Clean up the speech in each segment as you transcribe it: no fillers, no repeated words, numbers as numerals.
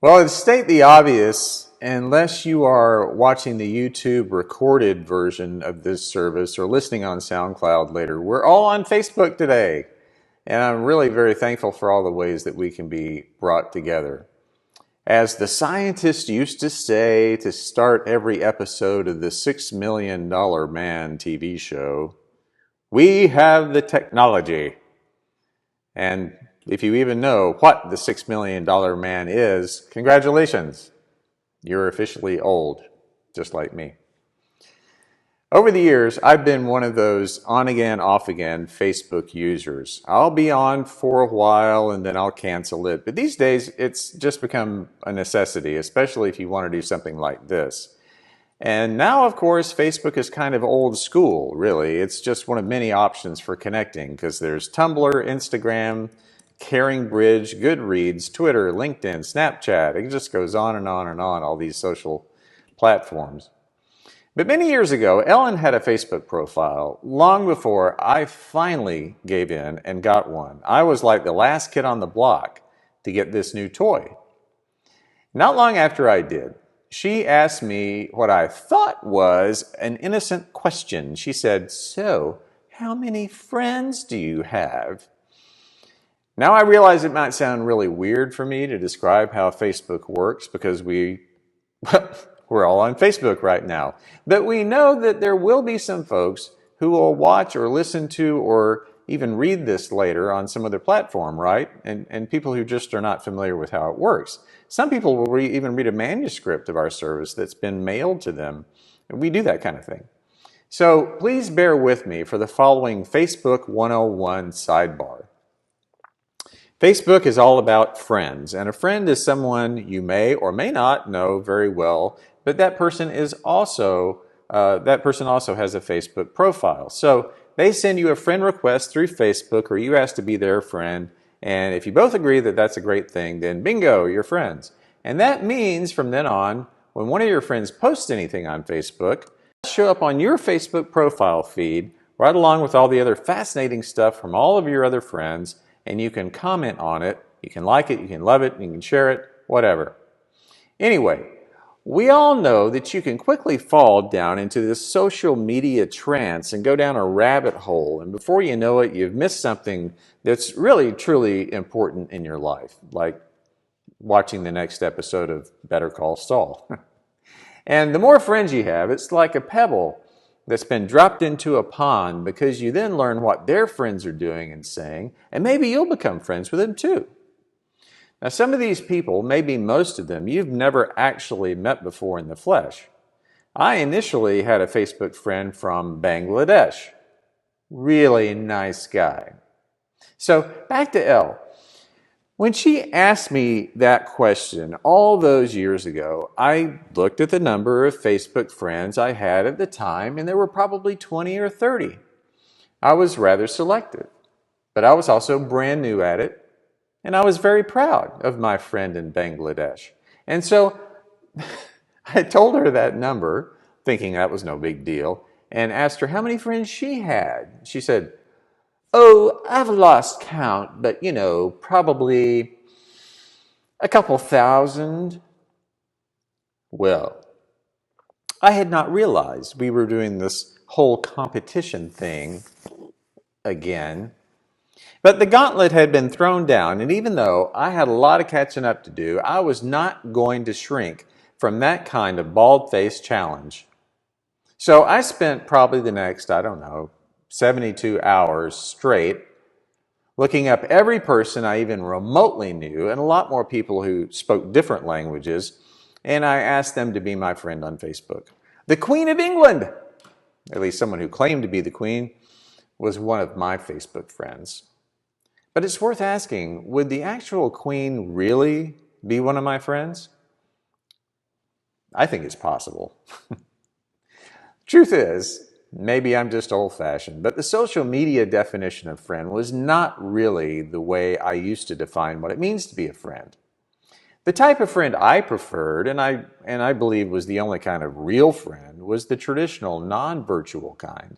Well, to state the obvious, unless you are watching the YouTube recorded version of this service or listening on SoundCloud later, we're all on Facebook today. And I'm really very thankful for all the ways that we can be brought together. As the scientists used to say to start every episode of the $6 Million Man TV show, we have the technology. And if you even know what the $6 Million Man is, congratulations. You're officially old, just like me. Over the years, I've been one of those on-again, off-again Facebook users. I'll be on for a while and then I'll cancel it. But these days, it's just become a necessity, especially if you want to do something like this. And now, of course, Facebook is kind of old school, really. It's just one of many options for connecting because there's Tumblr, Instagram, Caring Bridge, Goodreads, Twitter, LinkedIn, Snapchat. It just goes on and on and on, all these social platforms. But many years ago, Ellen had a Facebook profile long before I finally gave in and got one. I was like the last kid on the block to get this new toy. Not long after I did, she asked me what I thought was an innocent question. She said, "So, how many friends do you have?" Now I realize it might sound really weird for me to describe how Facebook works because we're all on Facebook right now. But we know that there will be some folks who will watch or listen to or even read this later on some other platform, right? And people who just are not familiar with how it works. Some people will even read a manuscript of our service that's been mailed to them. We do that kind of thing. So please bear with me for the following Facebook 101 sidebar. Facebook is all about friends, and a friend is someone you may or may not know very well, but that person also has a Facebook profile. So they send you a friend request through Facebook, or you ask to be their friend, and if you both agree that that's a great thing, then bingo, you're friends. And that means from then on, when one of your friends posts anything on Facebook, it'll show up on your Facebook profile feed, right along with all the other fascinating stuff from all of your other friends, and you can comment on it, you can like it, you can love it, you can share it, whatever. Anyway, we all know that you can quickly fall down into this social media trance and go down a rabbit hole, and before you know it, you've missed something that's really, truly important in your life, like watching the next episode of Better Call Saul. And the more friends you have, it's like a pebble that's been dropped into a pond because you then learn what their friends are doing and saying, and maybe you'll become friends with them too. Now, some of these people, maybe most of them, you've never actually met before in the flesh. I initially had a Facebook friend from Bangladesh. Really nice guy. So back to Elle. When she asked me that question all those years ago, I looked at the number of Facebook friends I had at the time, and there were probably 20 or 30. I was rather selective, but I was also brand new at it, and I was very proud of my friend in Bangladesh. And so I told her that number, thinking that was no big deal, and asked her how many friends she had. She said, "Oh, I've lost count, but probably a couple thousand." Well, I had not realized we were doing this whole competition thing again. But the gauntlet had been thrown down, and even though I had a lot of catching up to do, I was not going to shrink from that kind of bald-faced challenge. So I spent probably the next, 72 hours straight looking up every person I even remotely knew and a lot more people who spoke different languages, and I asked them to be my friend on Facebook. The Queen of England, at least someone who claimed to be the Queen, was one of my Facebook friends. But it's worth asking, would the actual Queen really be one of my friends? I think it's possible. Truth is, maybe I'm just old-fashioned, but the social media definition of friend was not really the way I used to define what it means to be a friend. The type of friend I preferred, and I believe was the only kind of real friend, was the traditional non-virtual kind.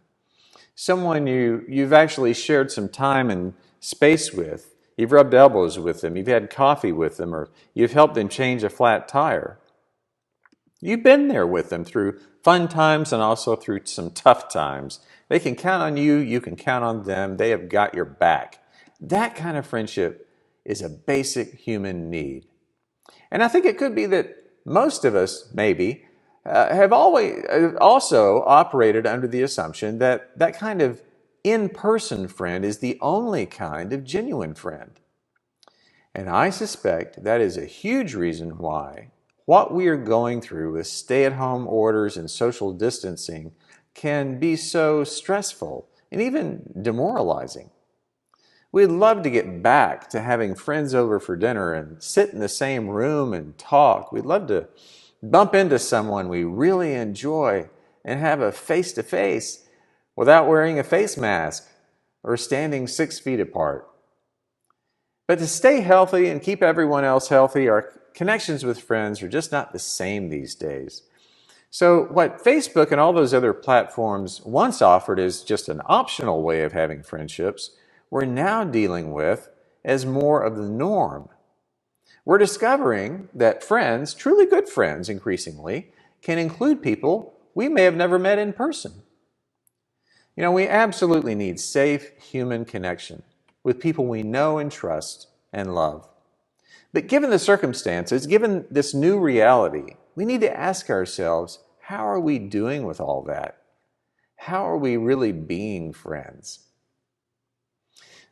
Someone you've actually shared some time and space with. You've rubbed elbows with them. You've had coffee with them, or you've helped them change a flat tire. You've been there with them through fun times and also through some tough times. They can count on you. You can count on them. They have got your back. That kind of friendship is a basic human need. And I think it could be that most of us, maybe, have always also operated under the assumption that that kind of in-person friend is the only kind of genuine friend. And I suspect that is a huge reason why what we are going through with stay-at-home orders and social distancing can be so stressful and even demoralizing. We'd love to get back to having friends over for dinner and sit in the same room and talk. We'd love to bump into someone we really enjoy and have a face-to-face without wearing a face mask or standing 6 feet apart. But to stay healthy and keep everyone else healthy, our connections with friends are just not the same these days. So what Facebook and all those other platforms once offered as just an optional way of having friendships, we're now dealing with as more of the norm. We're discovering that friends, truly good friends increasingly, can include people we may have never met in person. You know, we absolutely need safe human connection with people we know and trust and love. But given the circumstances, given this new reality, we need to ask ourselves, how are we doing with all that? How are we really being friends?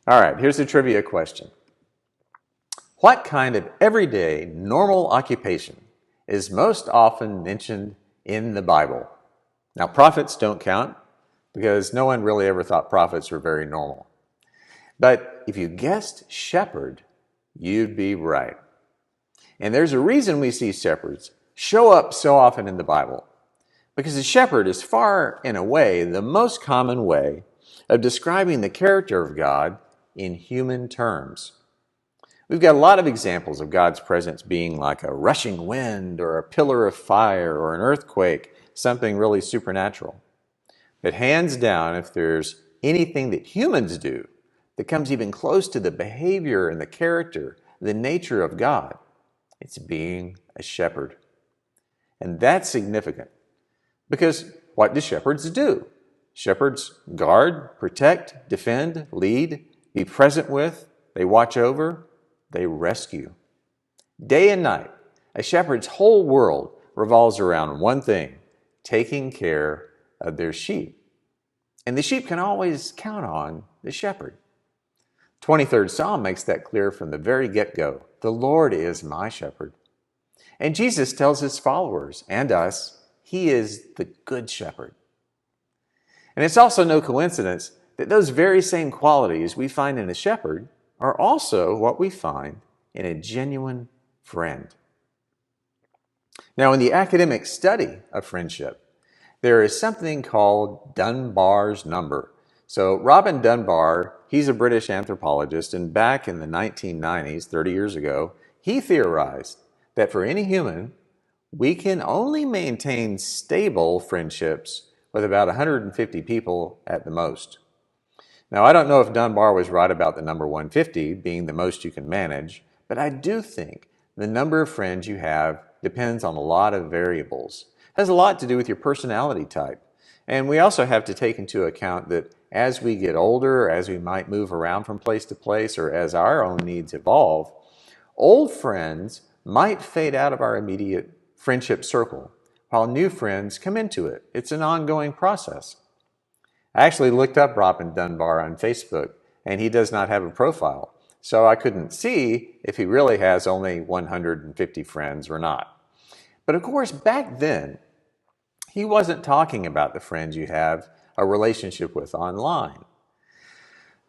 All right, here's a trivia question. What kind of everyday, normal occupation is most often mentioned in the Bible? Now, prophets don't count because no one really ever thought prophets were very normal. But if you guessed shepherd, you'd be right. And there's a reason we see shepherds show up so often in the Bible. Because a shepherd is far and away the most common way of describing the character of God in human terms. We've got a lot of examples of God's presence being like a rushing wind or a pillar of fire or an earthquake, something really supernatural. But hands down, if there's anything that humans do that comes even close to the behavior and the character, the nature of God, it's being a shepherd. And that's significant because what do shepherds do? Shepherds guard, protect, defend, lead, be present with, they watch over, they rescue. Day and night, a shepherd's whole world revolves around one thing, taking care of their sheep. And the sheep can always count on the shepherd. 23rd Psalm makes that clear from the very get-go. The Lord is my shepherd. And Jesus tells his followers and us, he is the good shepherd. And it's also no coincidence that those very same qualities we find in a shepherd are also what we find in a genuine friend. Now, in the academic study of friendship, there is something called Dunbar's Number. So Robin Dunbar, he's a British anthropologist, and back in the 1990s, 30 years ago, he theorized that for any human, we can only maintain stable friendships with about 150 people at the most. Now, I don't know if Dunbar was right about the number 150 being the most you can manage, but I do think the number of friends you have depends on a lot of variables. It has a lot to do with your personality type. And we also have to take into account that as we get older, as we might move around from place to place, or as our own needs evolve, old friends might fade out of our immediate friendship circle, while new friends come into it. It's an ongoing process. I actually looked up Robin Dunbar on Facebook, and he does not have a profile, so I couldn't see if he really has only 150 friends or not. But of course, back then, he wasn't talking about the friends you have a relationship with online.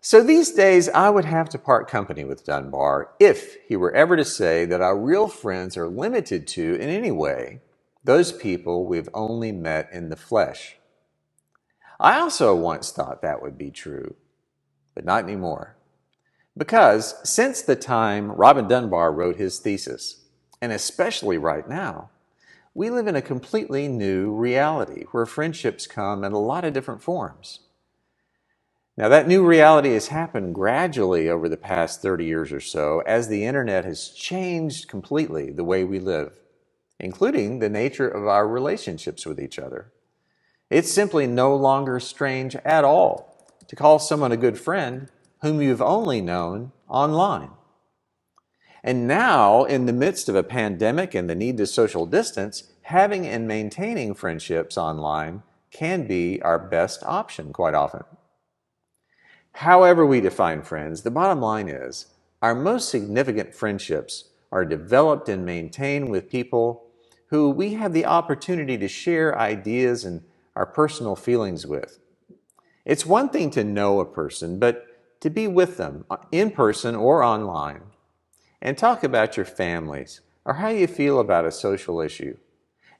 So these days, I would have to part company with Dunbar if he were ever to say that our real friends are limited to, in any way, those people we've only met in the flesh. I also once thought that would be true, but not anymore. Because since the time Robin Dunbar wrote his thesis, and especially right now, we live in a completely new reality where friendships come in a lot of different forms. Now, that new reality has happened gradually over the past 30 years or so as the internet has changed completely the way we live, including the nature of our relationships with each other. It's simply no longer strange at all to call someone a good friend whom you've only known online. And now, in the midst of a pandemic and the need to social distance, having and maintaining friendships online can be our best option quite often. However we define friends, the bottom line is our most significant friendships are developed and maintained with people who we have the opportunity to share ideas and our personal feelings with. It's one thing to know a person, but to be with them in person or online and talk about your families or how you feel about a social issue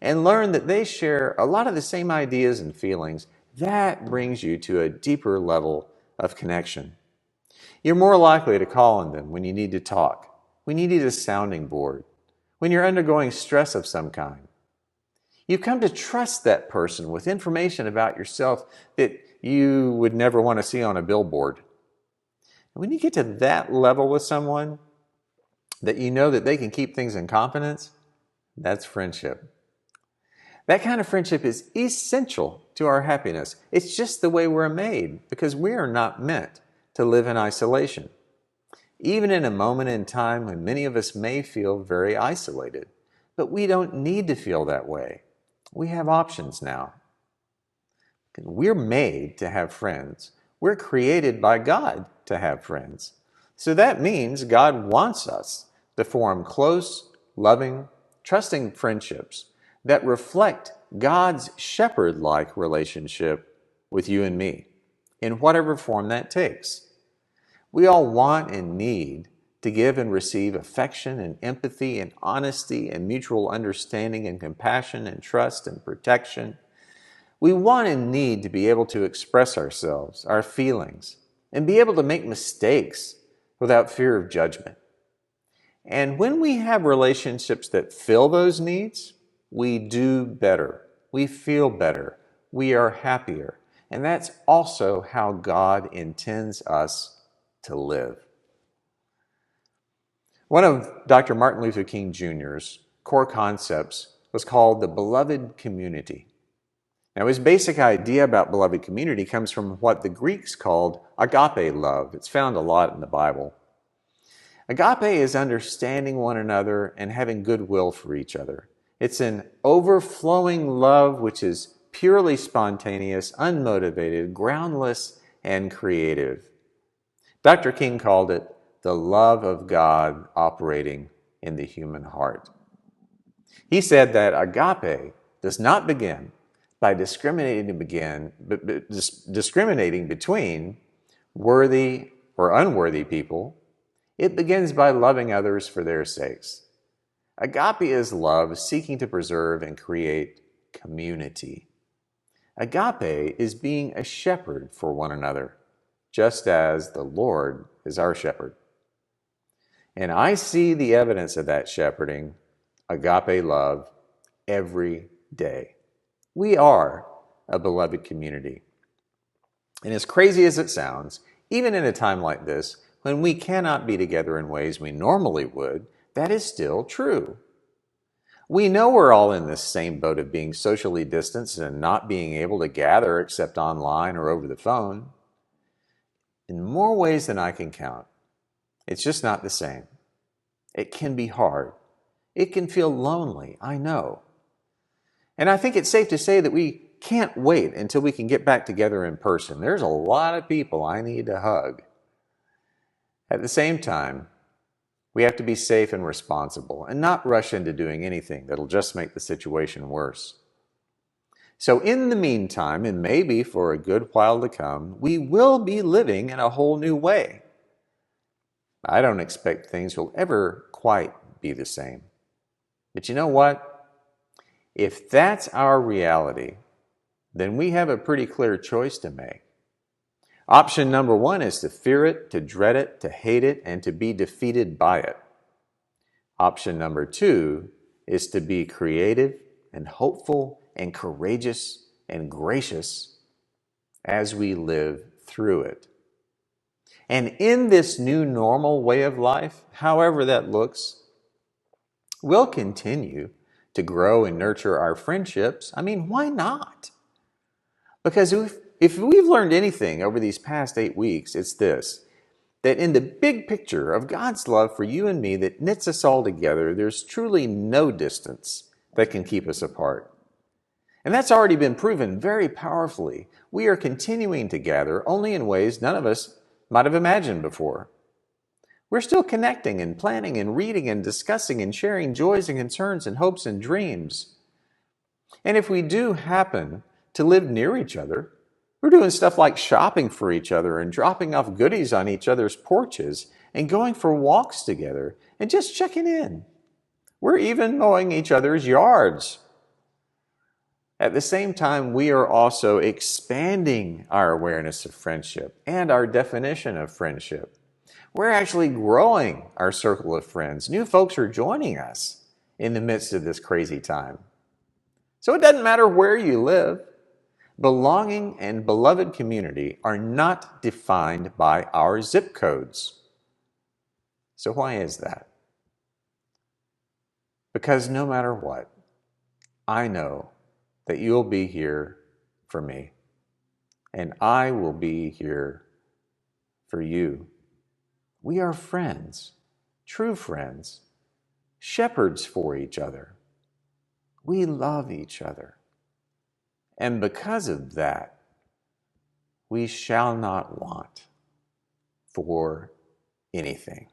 and learn that they share a lot of the same ideas and feelings, that brings you to a deeper level of connection. You're more likely to call on them when you need to talk, when you need a sounding board, when you're undergoing stress of some kind. You've come to trust that person with information about yourself that you would never want to see on a billboard. And when you get to that level with someone, that you know that they can keep things in confidence, that's friendship. That kind of friendship is essential to our happiness. It's just the way we're made because we are not meant to live in isolation. Even in a moment in time when many of us may feel very isolated, but we don't need to feel that way. We have options now. We're made to have friends. We're created by God to have friends. So that means God wants us to form close, loving, trusting friendships that reflect God's shepherd-like relationship with you and me, in whatever form that takes. We all want and need to give and receive affection and empathy and honesty and mutual understanding and compassion and trust and protection. We want and need to be able to express ourselves, our feelings, and be able to make mistakes without fear of judgment. And when we have relationships that fill those needs, we do better. We feel better. We are happier. And that's also how God intends us to live. One of Dr. Martin Luther King Jr.'s core concepts was called the beloved community. Now, his basic idea about beloved community comes from what the Greeks called agape love. It's found a lot in the Bible. Agape is understanding one another and having goodwill for each other. It's an overflowing love which is purely spontaneous, unmotivated, groundless, and creative. Dr. King called it the love of God operating in the human heart. He said that agape does not begin by discriminating between worthy or unworthy people. It begins by loving others for their sakes. Agape is love seeking to preserve and create community. Agape is being a shepherd for one another, just as the Lord is our shepherd. And I see the evidence of that shepherding, agape love, every day. We are a beloved community. And as crazy as it sounds, even in a time like this, when we cannot be together in ways we normally would, that is still true. We know we're all in this same boat of being socially distanced and not being able to gather except online or over the phone. In more ways than I can count. It's just not the same. It can be hard. It can feel lonely, I know. And I think it's safe to say that we can't wait until we can get back together in person. There's a lot of people I need to hug. At the same time, we have to be safe and responsible and not rush into doing anything that'll just make the situation worse. So in the meantime, and maybe for a good while to come, we will be living in a whole new way. I don't expect things will ever quite be the same. But you know what? If that's our reality, then we have a pretty clear choice to make. Option number one is to fear it, to dread it, to hate it, and to be defeated by it. Option number two is to be creative and hopeful and courageous and gracious as we live through it. And in this new normal way of life, however that looks, we'll continue to grow and nurture our friendships. I mean, why not? Because if we've learned anything over these past 8 weeks, it's this: that in the big picture of God's love for you and me that knits us all together, there's truly no distance that can keep us apart. And that's already been proven very powerfully. We are continuing to gather only in ways none of us might have imagined before. We're still connecting and planning and reading and discussing and sharing joys and concerns and hopes and dreams. And if we do happen to live near each other, we're doing stuff like shopping for each other and dropping off goodies on each other's porches and going for walks together and just checking in. We're even mowing each other's yards. At the same time, we are also expanding our awareness of friendship and our definition of friendship. We're actually growing our circle of friends. New folks are joining us in the midst of this crazy time. So it doesn't matter where you live. Belonging and beloved community are not defined by our zip codes. So why is that? Because no matter what, I know that you'll be here for me, and I will be here for you. We are friends, true friends, shepherds for each other. We love each other. And because of that, we shall not want for anything.